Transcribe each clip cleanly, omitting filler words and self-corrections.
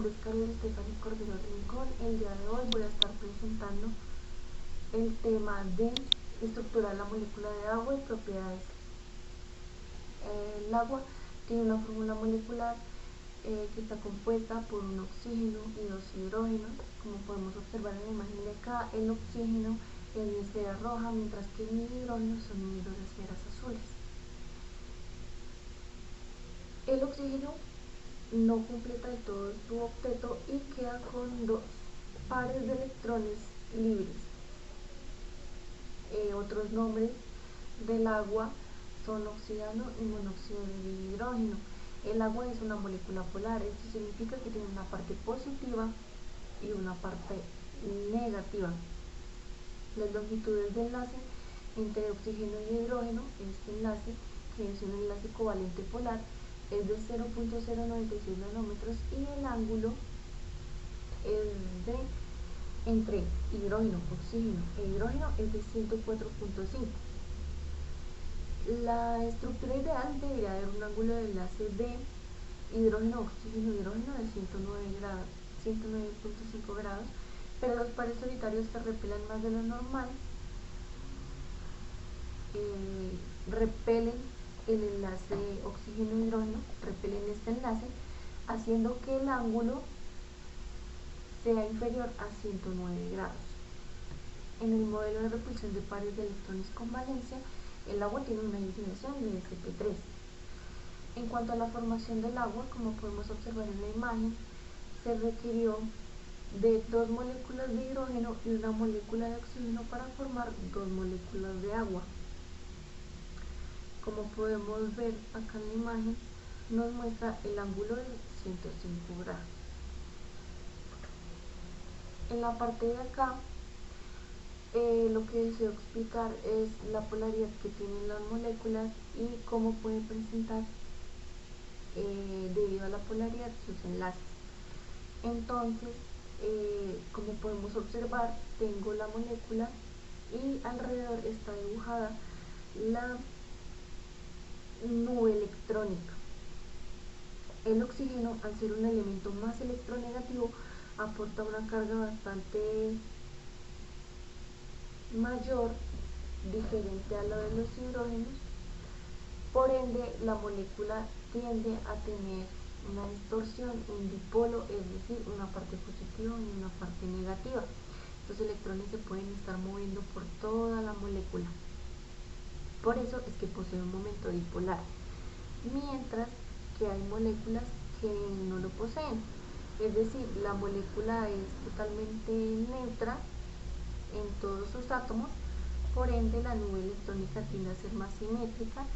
nombre es Carlos Estefany Cordero Rincón. El día de hoy voy a estar presentando el tema de estructura de la molécula de agua y propiedades. El agua tiene una fórmula molecular que está compuesta por un oxígeno y dos hidrógenos. Como podemos observar en la imagen de acá, el oxígeno es de esfera roja, mientras que el hidrógeno son de esferas azules. El oxígeno no completa del todo su octeto y queda con dos pares de electrones libres. Otros nombres del agua son oxidano y monóxido de hidrógeno. El agua es una molécula polar, esto significa que tiene una parte positiva y una parte negativa. Las longitudes de enlace entre oxígeno y hidrógeno, este enlace, que es un enlace covalente polar, es de 0.096 nanómetros y el ángulo es de entre hidrógeno, oxígeno e hidrógeno es de 104.5. La estructura ideal debería haber un ángulo de enlace de hidrógeno, oxígeno, hidrógeno de 109.5 grados, pero los pares solitarios se repelan más de lo normal, repelen el enlace oxígeno-hidrógeno, repelen este enlace, haciendo que el ángulo sea inferior a 109 grados. En el modelo de repulsión de pares de electrones con valencia, el agua tiene una inclinación de sp3. En cuanto a la formación del agua, como podemos observar en la imagen, se requirió de dos moléculas de hidrógeno y una molécula de oxígeno para formar dos moléculas de agua. Como podemos ver acá en la imagen, nos muestra el ángulo de 105 grados. En la parte de acá, lo que deseo explicar es la polaridad que tienen las moléculas y cómo pueden presentar, debido a la polaridad, sus enlaces. Entonces, como podemos observar, tengo la molécula y alrededor está dibujada la nube electrónica. El oxígeno, al ser un elemento más electronegativo, aporta una carga bastante mayor, diferente a la de los hidrógenos. Por ende, la molécula tiende a tener una distorsión, un dipolo, es decir, una parte positiva y una parte negativa. Los electrones se pueden estar moviendo por toda la molécula. Por eso es que posee un momento dipolar, mientras que hay moléculas que no lo poseen. Es decir, la molécula es totalmente neutra en todos sus átomos, por ende la nube electrónica tiende a ser más simétrica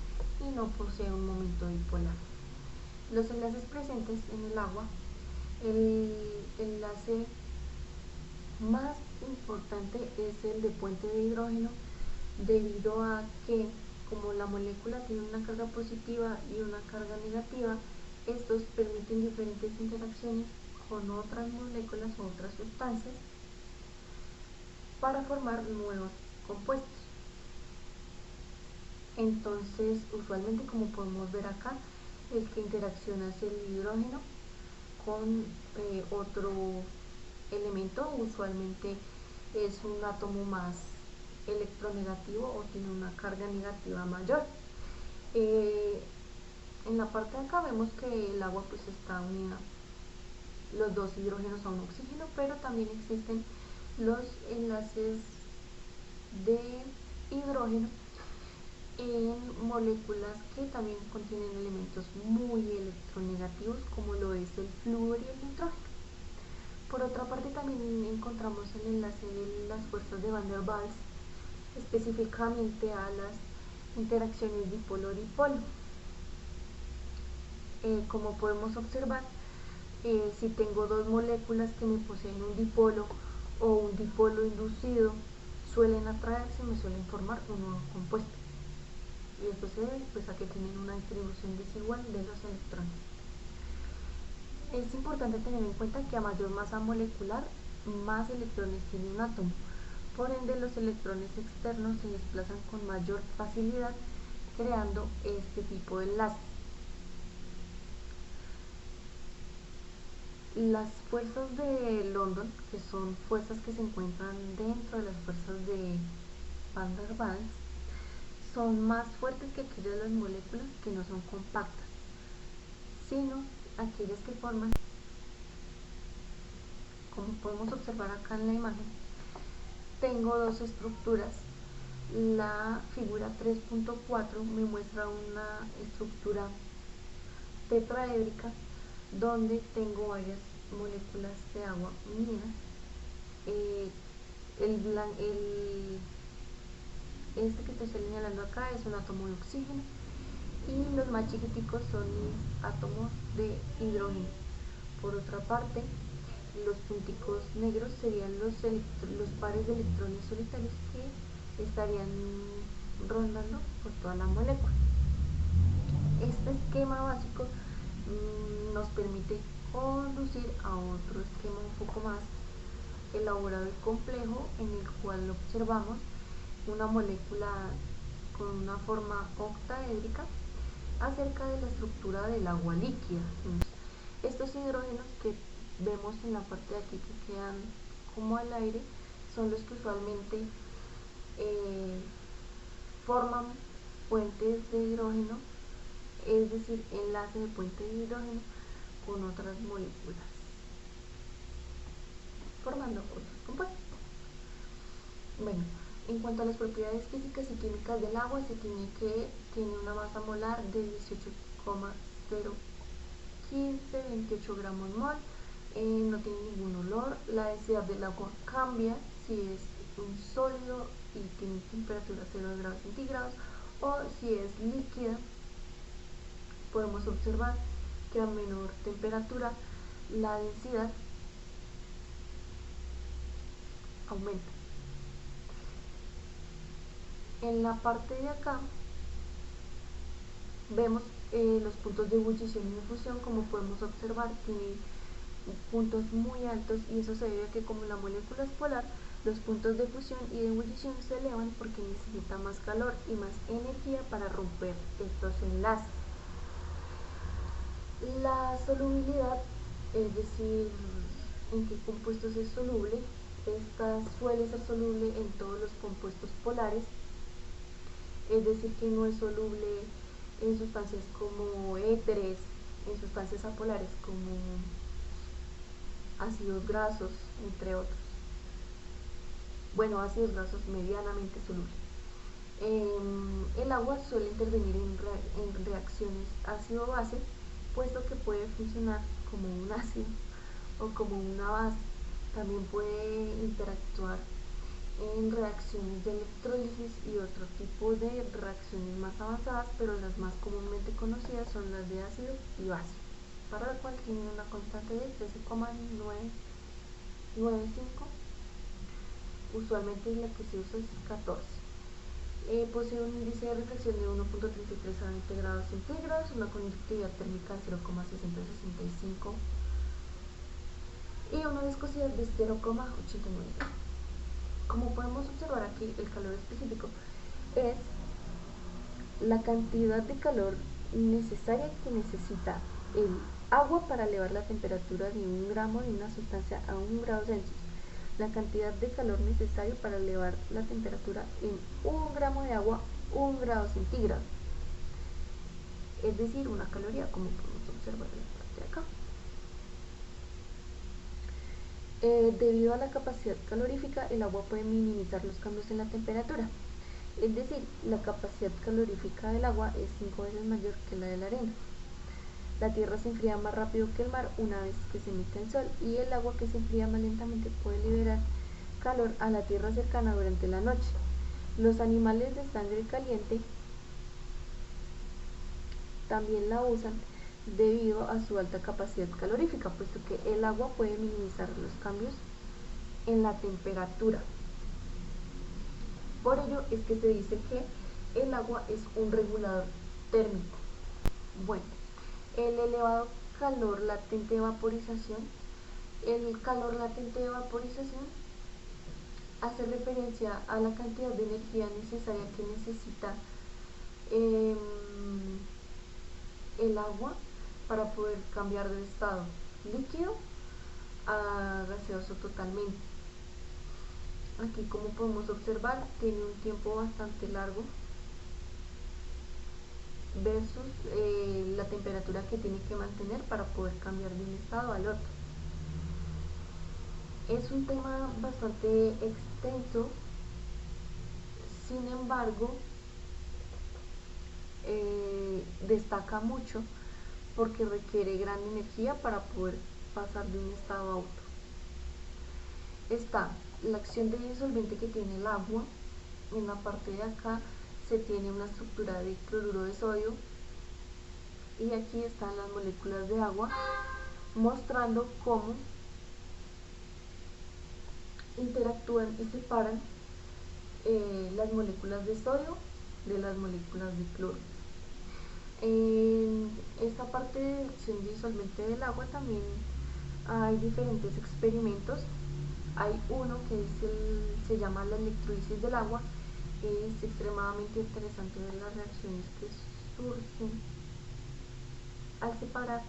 y no posee un momento dipolar. Los enlaces presentes en el agua, el enlace más importante es el de puente de hidrógeno, debido a que, como la molécula tiene una carga positiva y una carga negativa, estos permiten diferentes interacciones con otras moléculas o otras sustancias para formar nuevos compuestos. Entonces, usualmente, como podemos ver acá, el que interacciona es el hidrógeno con otro elemento, usualmente es un átomo más electronegativo o tiene una carga negativa mayor. En la parte de acá vemos que el agua pues está unida, los dos hidrógenos a un oxígeno, pero también existen los enlaces de hidrógeno en moléculas que también contienen elementos muy electronegativos, como lo es el flúor y el nitrógeno. Por otra parte, también encontramos el enlace de las fuerzas de Van der Waals, específicamente a las interacciones dipolo-dipolo. Como podemos observar, si tengo dos moléculas que me poseen un dipolo o un dipolo inducido, suelen atraerse y me suelen formar un nuevo compuesto. Y esto se debe pues a que tienen una distribución desigual de los electrones. Es importante tener en cuenta que a mayor masa molecular, más electrones tiene un átomo. Por ende, los electrones externos se desplazan con mayor facilidad, creando este tipo de enlaces. Las fuerzas de London, que son fuerzas que se encuentran dentro de las fuerzas de Van der Waals, son más fuertes que aquellas de las moléculas que no son compactas, sino aquellas que forman, como podemos observar acá en la imagen. Tengo dos estructuras. La figura 3.4 me muestra una estructura tetraédrica donde tengo varias moléculas de agua unidas. Este que te estoy señalando acá es un átomo de oxígeno y los más chiquiticos son mis átomos de hidrógeno. Por otra parte, los punticos negros serían los pares de electrones solitarios que estarían rondando por toda la molécula. Este esquema básico nos permite conducir a otro esquema un poco más elaborado y complejo, en el cual observamos una molécula con una forma octaédrica acerca de la estructura del agua líquida. Estos hidrógenos que vemos en la parte de aquí que quedan como al aire son los que usualmente forman puentes de hidrógeno, es decir, enlace de puente de hidrógeno con otras moléculas, formando otros compuestos. Bueno, en cuanto a las propiedades físicas y químicas del agua, se tiene que tiene una masa molar de 18,015-28 gramos mol, no tiene ningún olor, la densidad del agua cambia si es un sólido y tiene temperatura 0 grados centígrados, o si es líquida. Podemos observar que a menor temperatura la densidad aumenta. En la parte de acá vemos los puntos de ebullición y de fusión. Como podemos observar, tiene puntos muy altos, y eso se debe a que, como la molécula es polar, los puntos de fusión y de ebullición se elevan porque necesita más calor y más energía para romper estos enlaces. La solubilidad, es decir, en qué compuestos es soluble, esta suele ser soluble en todos los compuestos polares, es decir, que no es soluble en sustancias como éteres, en sustancias apolares como ácidos grasos, entre otros. Bueno, ácidos grasos medianamente solubles. El agua suele intervenir en reacciones ácido-base, puesto que puede funcionar como un ácido o como una base. También puede interactuar en reacciones de electrólisis y otro tipo de reacciones más avanzadas, pero las más comúnmente conocidas son las de ácido y base, para la cual tiene una constante de 13,995. Usualmente la que se usa es 14. Posee un índice de reflexión de 1.33 a 20 grados centígrados, una conductividad térmica de 0,665 y una viscosidad de 0,89. Como podemos observar aquí, el calor específico es la cantidad de calor necesaria que necesita el agua para elevar la temperatura de 1 gramo de una sustancia a 1 grado Celsius. La cantidad de calor necesario para elevar la temperatura en 1 gramo de agua 1 grado centígrado, es decir, una caloría, como podemos observar en la parte de acá. Debido a la capacidad calorífica, el agua puede minimizar los cambios en la temperatura, es decir, la capacidad calorífica del agua es 5 veces mayor que la de la arena. La tierra se enfría más rápido que el mar una vez que se mete el sol, y el agua que se enfría más lentamente puede liberar calor a la tierra cercana durante la noche. Los animales de sangre caliente también la usan debido a su alta capacidad calorífica, puesto que el agua puede minimizar los cambios en la temperatura. Por ello es que se dice que el agua es un regulador térmico. Bueno, el elevado calor latente de vaporización. El calor latente de vaporización hace referencia a la cantidad de energía necesaria que necesita el agua para poder cambiar de estado líquido a gaseoso totalmente. Aquí, como podemos observar, tiene un tiempo bastante largo versus la temperatura que tiene que mantener para poder cambiar de un estado al otro. Es un tema bastante extenso, sin embargo, destaca mucho porque requiere gran energía para poder pasar de un estado a otro. Está la acción de disolvente que tiene el agua. En la parte de acá se tiene una estructura de cloruro de sodio y aquí están las moléculas de agua mostrando cómo interactúan y separan las moléculas de sodio de las moléculas de cloro. En esta parte de acción disolvente del agua también hay diferentes experimentos. Hay uno que se llama la electrolisis del agua. Es extremadamente interesante ver las reacciones que surgen al separar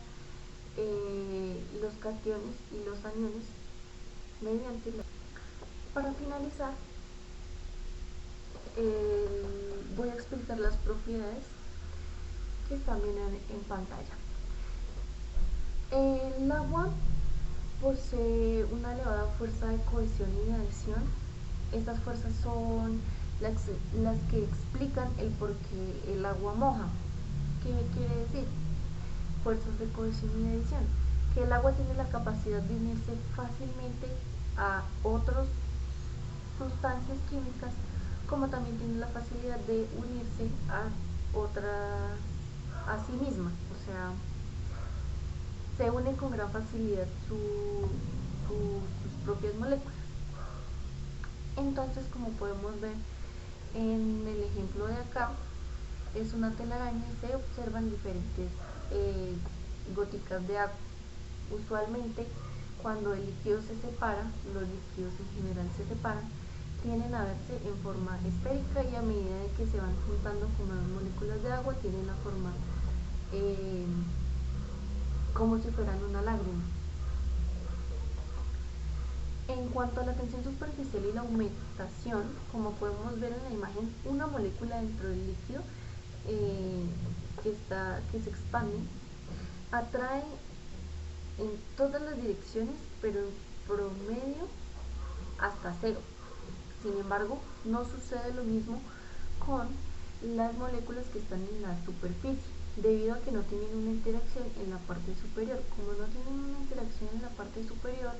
los cationes y los aniones mediante la... Para finalizar, voy a explicar las propiedades que están bien en pantalla. El agua posee una elevada fuerza de cohesión y de adhesión. Estas fuerzas son las que explican el por qué el agua moja. ¿Qué quiere decir? Fuerzas de cohesión y de adhesión. Que el agua tiene la capacidad de unirse fácilmente a otras sustancias químicas, como también tiene la facilidad de unirse a otras, a sí misma, o sea, se une con gran facilidad sus propias moléculas. Entonces, como podemos ver en el ejemplo de acá, es una telaraña y se observan diferentes goticas de agua. Usualmente, cuando el líquido se separa, los líquidos en general se separan, tienden a verse en forma esférica y a medida de que se van juntando con más moléculas de agua, tienen la forma como si fueran una lágrima. En cuanto a la tensión superficial y la aumentación, como podemos ver en la imagen, una molécula dentro del líquido que se expande atrae en todas las direcciones, pero en promedio hasta cero. Sin embargo, no sucede lo mismo con las moléculas que están en la superficie, debido a que no tienen una interacción en la parte superior. Como no tienen una interacción en la parte superior,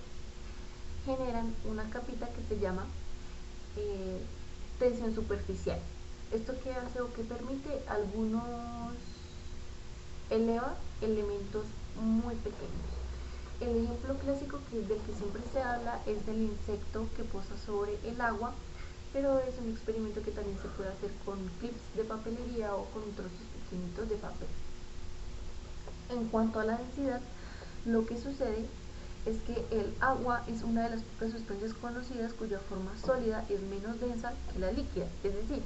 generan una capita que se llama tensión superficial. ¿Esto qué hace o qué permite? Algunos eleva elementos muy pequeños. El ejemplo clásico del que siempre se habla es del insecto que posa sobre el agua, pero es un experimento que también se puede hacer con clips de papelería o con trozos pequeñitos de papel. En cuanto a la densidad, lo que sucede es que el agua es una de las pocas sustancias conocidas cuya forma sólida es menos densa que la líquida, es decir,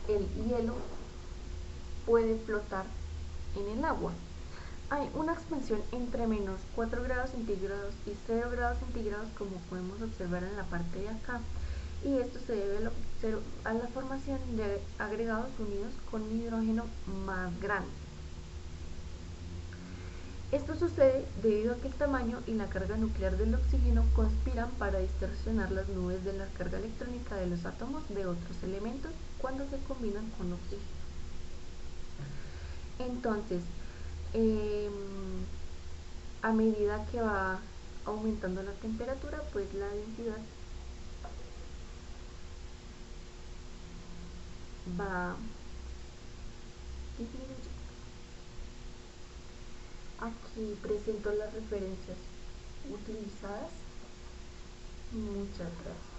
el hielo puede flotar en el agua. Hay una expansión entre menos 4 grados centígrados y 0 grados centígrados, como podemos observar en la parte de acá, y esto se debe a la formación de agregados unidos con un hidrógeno más grande. Esto sucede debido a que el tamaño y la carga nuclear del oxígeno conspiran para distorsionar las nubes de la carga electrónica de los átomos de otros elementos cuando se combinan con oxígeno. Entonces, a medida que va aumentando la temperatura, pues la densidad va disminuyendo. Aquí presento las referencias utilizadas. Muchas gracias.